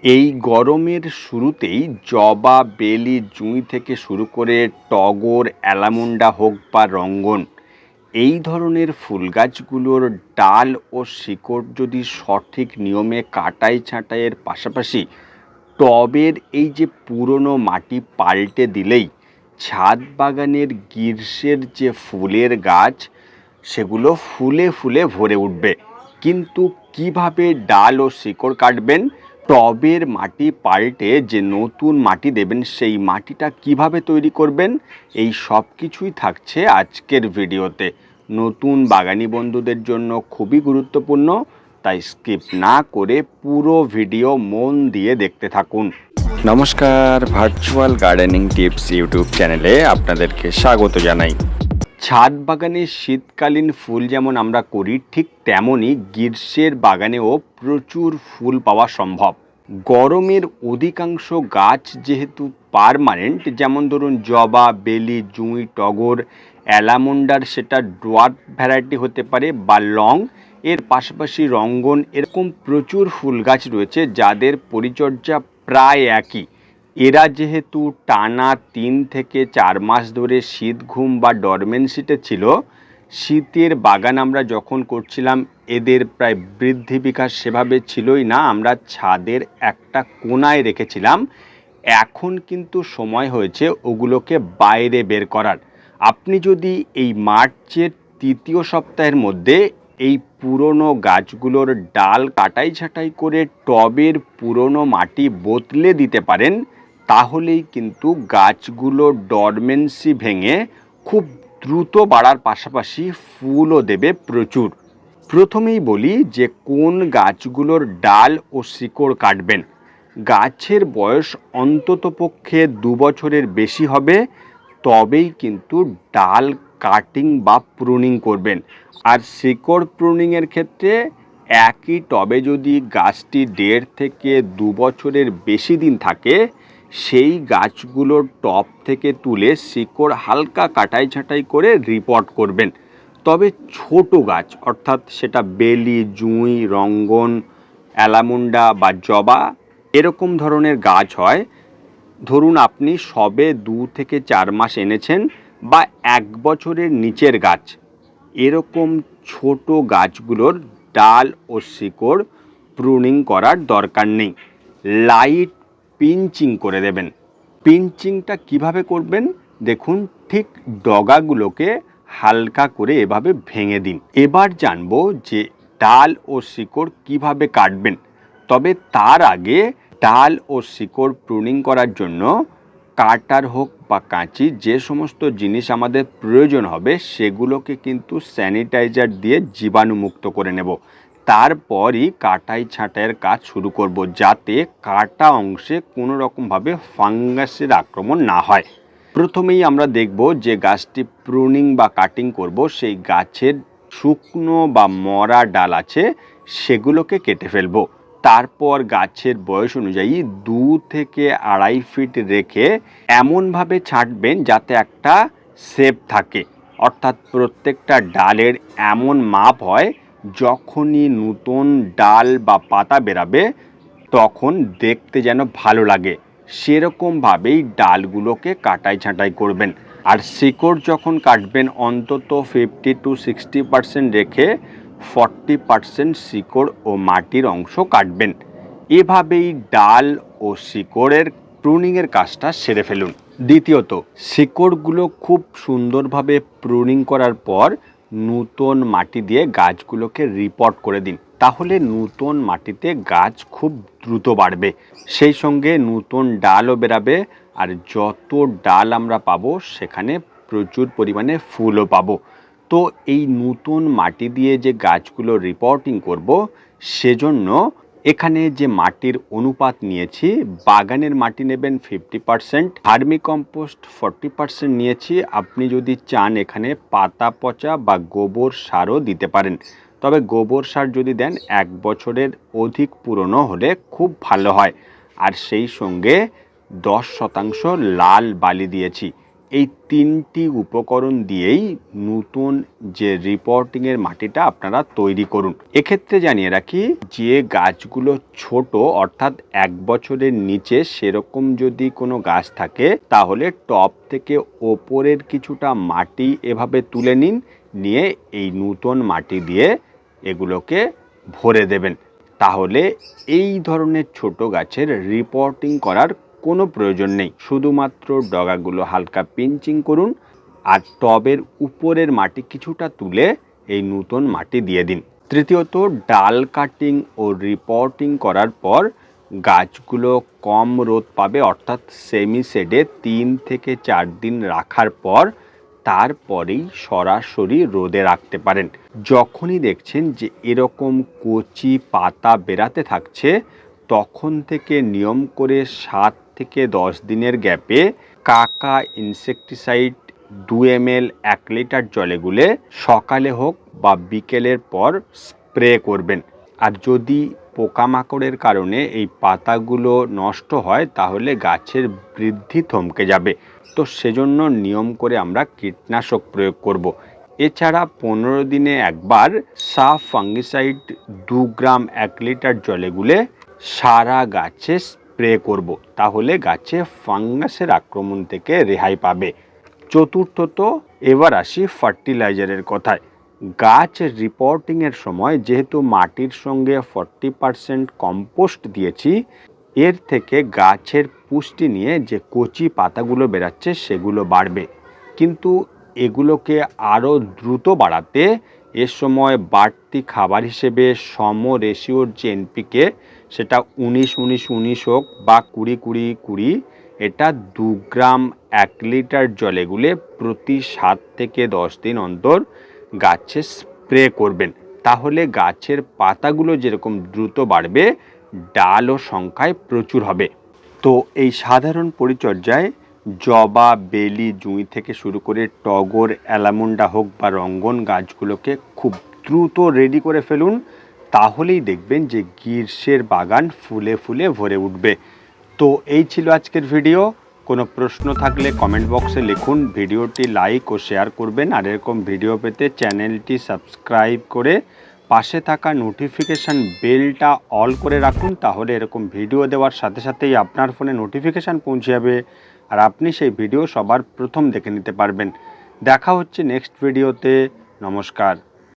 এই গরমের শুরুতেই জবা, বেলি, জুঁই থেকে শুরু করে টগর, অ্যালামুন্ডা হোক বা রঙ্গন, এই ধরনের ফুল গাছগুলোর ডাল ও শিকড় যদি সঠিক নিয়মে কাটাই ছাঁটাইয়ের পাশাপাশি টবের এই যে পুরনো মাটি পাল্টে দিলেই ছাদ বাগানের গ্রীষ্মের যে ফুলের গাছ সেগুলো ফুলে ফুলে ভরে উঠবে। কিন্তু কিভাবে ডাল ও শিকড় কাটবেন, টবের মাটি পাল্টে যে নতুন মাটি দেবেন সেই মাটিটা কিভাবে তৈরি করবেন, এই সব কিছুই থাকছে আজকের ভিডিওতে। নতুন বাগানি বন্ধুদের জন্য খুবই গুরুত্বপূর্ণ, তাই স্কিপ না করে পুরো ভিডিও মন দিয়ে দেখতে থাকুন। নমস্কার, ভার্চুয়াল গার্ডেনিং টিপস ইউটিউব চ্যানেলে আপনাদেরকে স্বাগত জানাই। ছাদ বাগানে শীতকালীন ফুল যেমন আমরা করি, ঠিক তেমনই গ্রীষ্মের বাগানেও প্রচুর ফুল পাওয়া সম্ভব। গরমের অধিকাংশ গাছ যেহেতু পার্মানেন্ট, যেমন ধরুন জবা, বেলি, জুঁই, টগর, অ্যালামুন্ডার সেটা ডোয়ার্ফ ভ্যারাইটি হতে পারে বা লং, এর পাশাপাশি রঙ্গন, এরকম প্রচুর ফুল গাছ রয়েছে যাদের পরিচর্যা প্রায় একই। এরা যেহেতু টানা 3 থেকে 4 মাস ধরে শীত ঘুম বা ডরমেন্সিতে ছিল, শীতের বাগান আমরা যখন করছিলাম এদের প্রায় বৃদ্ধি বিকাশ সেভাবে ছিলই না, আমরা ছাদের একটা কোনায় রেখেছিলাম। এখন কিন্তু সময় হয়েছে ওগুলোকে বাইরে বের করার। আপনি যদি এই মার্চের 3য় সপ্তাহের মধ্যে এই পুরনো গাছগুলোর ডাল কাটাই ছাঁটাই করে টবের পুরনো মাটি বদলে দিতে পারেন, তাহলেই কিন্তু গাছগুলো ডরমেন্সি ভেঙে খুব দ্রুত বাড়ার পাশাপাশি ফুলও দেবে প্রচুর। প্রথমেই বলি যে কোন গাছগুলোর ডাল ও শিকড় কাটবেন। গাছের বয়স অন্ততপক্ষে 2 বছরের বেশি হবে, তবেই কিন্তু ডাল কাটিং বা প্রুনিং করবেন। আর শিকড় প্রুনিংয়ের ক্ষেত্রে একই টবে যদি গাছটি 1.5 থেকে 2 বছরের বেশি দিন থাকে, সেই গাছগুলোর টব থেকে তুলে শিকড় হালকা কাটাই ছাঁটাই করে রিপোর্ট করবেন। তবে ছোট গাছ, অর্থাৎ সেটা বেলি, জুঁই, রঙ্গন, অ্যালামুন্ডা বা জবা এরকম ধরনের গাছ হয়, ধরুন আপনি সবে 2 থেকে 4 মাস এনেছেন বা 1 বছরের নিচের গাছ, এরকম ছোট গাছগুলোর ডাল ও শিকড় প্রুনিং করার দরকার নেই, লাইট পিঞ্চিং করে দেবেন। পিঞ্চিংটা কিভাবে করবেন দেখুন, ঠিক ডগাগুলোকে হালকা করে এভাবে ভেঙে দিন। এবার জানবো যে ডাল ও শিকড় কিভাবে কাটবেন। তবে তার আগে ডাল ও শিকড় প্রুনিং করার জন্য কাটার হোক বা কাঁচি, যে সমস্ত জিনিস আমাদের প্রয়োজন হবে সেগুলোকে কিন্তু স্যানিটাইজার দিয়ে জীবাণুমুক্ত করে নেব। তারপরই কাটাই ছাঁটাইয়ের কাজ শুরু করব, যাতে কাটা অংশে কোনো রকমভাবে ফাঙ্গাসের আক্রমণ না হয়। প্রথমেই আমরা দেখব যে গাছটি প্রুনিং বা কাটিং করব, সেই গাছের শুকনো বা মরা ডাল আছে সেগুলোকে কেটে ফেলবো। তারপর গাছের বয়স অনুযায়ী 2 থেকে 2.5 ফিট রেখে এমনভাবে ছাঁটবেন যাতে একটা শেপ থাকে, অর্থাৎ প্রত্যেকটা ডালের এমন মাপ হয় যখনই নতুন ডাল বা পাতা বেরাবে তখন দেখতে যেন ভালো লাগে, সেরকমভাবেই ডালগুলোকে কাটাই ছাঁটাই করবেন। আর শিকড় যখন কাটবেন অন্তত 50 to 60% রেখে 40% শিকড় ও মাটির অংশ কাটবেন। এভাবেই ডাল ও শিকড়ের প্রুনিংয়ের কাজটা সেরে ফেলুন। দ্বিতীয়ত, শিকড়গুলো খুব সুন্দরভাবে প্রুনিং করার পর নতুন মাটি দিয়ে গাছগুলোকে রিপোর্ট করে দিন, তাহলে নতুন মাটিতে গাছ খুব দ্রুত বাড়বে, সেই সঙ্গে নতুন ডালও বেরাবে। আর যত ডাল আমরা পাবো সেখানে প্রচুর পরিমাণে ফুলও পাবো। তো এই নতুন মাটি দিয়ে যে গাছগুলো রিপোর্টিং করব, সেজন্য এখানে যে মাটির অনুপাত নিয়েছি, বাগানের মাটি নেবেন 50%, ভার্মি কম্পোস্ট 40% নিয়েছি। আপনি যদি চান এখানে পাতা পচা বা গোবর সারও দিতে পারেন, তবে গোবর সার যদি দেন 1 বছরের অধিক পুরনো হলে খুব ভালো হয়। আর সেই সঙ্গে 10% লাল বালি দিয়েছি। এই 3টি উপকরণ দিয়েই নতুন যে রিপোর্টিংয়ের মাটিটা আপনারা তৈরি করুন। এক্ষেত্রে জানিয়ে রাখি, যে গাছগুলো ছোট অর্থাৎ 1 বছরের নিচে সেরকম যদি কোনো গাছ থাকে তাহলে টব থেকে ওপরের কিছুটা মাটি এভাবে তুলে নিন, নিয়ে এই নতুন মাটি দিয়ে এগুলোকে ভরে দেবেন। তাহলে এই ধরনের ছোট গাছের রিপোর্টিং করার কোনো প্রয়োজন নেই। শুধুমাত্র ডগাগুলো হালকা পিঞ্চিং করুন আর টবের উপরের মাটি কিছুটা তুলে এই নতুন মাটি দিয়ে দিন। তৃতীয়ত, ডাল কাটিং ও রিপোর্টিং করার পর গাছগুলো কম রোদ পাবে অর্থাৎ সেমি শেডে 3 থেকে 4 দিন রাখার পর তারপরেই সরাসরি রোদে রাখতে পারেন। যখনই দেখছেন যে এরকম কচি পাতা বেরাতে থাকছে তখন থেকে নিয়ম করে 7 থেকে 10 দিনের গ্যাপে কাকা ইনসেকটিসাইড 2 ml 1 লিটার জলে গুলে সকালে হোক বা বিকেলের পর স্প্রে করবেন। আর যদি পোকামাকড়ের কারণে এই পাতাগুলো নষ্ট হয় তাহলে গাছের বৃদ্ধি থমকে যাবে, তো সেজন্য নিয়ম করে আমরা কীটনাশক প্রয়োগ করব। এছাড়া 15 দিনে একবার সাফ ফাঙ্গিসাইড 2 গ্রাম 1 লিটার জলে গুলে সারা গাছে স্প্রে করব, তাহলে গাছে ফাঙ্গাসের আক্রমণ থেকে রেহাই পাবে। চতুর্থত, এবার আসি ফার্টিলাইজারের কথায়। গাছ রিপোর্টিংয়ের সময় যেহেতু মাটির সঙ্গে 40% কম্পোস্ট দিয়েছি, এর থেকে গাছের পুষ্টি নিয়ে যে কচি পাতাগুলো বেরাচ্ছে সেগুলো বাড়বে, কিন্তু এগুলোকে আরও দ্রুত বাড়াতে এর সময় বাড়তি খাবার হিসেবে সম রেশিওর যে এনপিকে, সেটা 19-19-19 হোক বা 20-20-20, এটা 2 গ্রাম 1 লিটার জলে গুলে প্রতি 7 থেকে 10 দিন অন্তর গাছে স্প্রে করবেন। তাহলে গাছের পাতাগুলো যেরকম দ্রুত বাড়বে, ডালও সংখ্যায় প্রচুর হবে। তো এই সাধারণ পরিচর্যায় জবা, বেলি, জুঁই থেকে শুরু করে টগর, অ্যালামুন্ডা হোক বা রঙ্গন গাছগুলোকে খুব দ্রুত রেডি করে ফেলুন, তাহলেই দেখবেন যে গ্রীষ্মের বাগান ফুলে ফুলে ভরে উঠবে। তো এই ছিল আজকের ভিডিও। কোনো প্রশ্ন থাকলে কমেন্ট বক্সে লিখুন, ভিডিওটি লাইক ও শেয়ার করবেন, আর এরকম ভিডিও পেতে চ্যানেলটি সাবস্ক্রাইব করে পাশে থাকা নোটিফিকেশান বেলটা অল করে রাখুন, তাহলে এরকম ভিডিও দেওয়ার সাথে সাথেই আপনার ফোনে নোটিফিকেশান পৌঁছে যাবে আর আপনি সেই ভিডিও সবার প্রথম দেখে নিতে পারবেন। দেখা হচ্ছে নেক্সট ভিডিওতে। নমস্কার।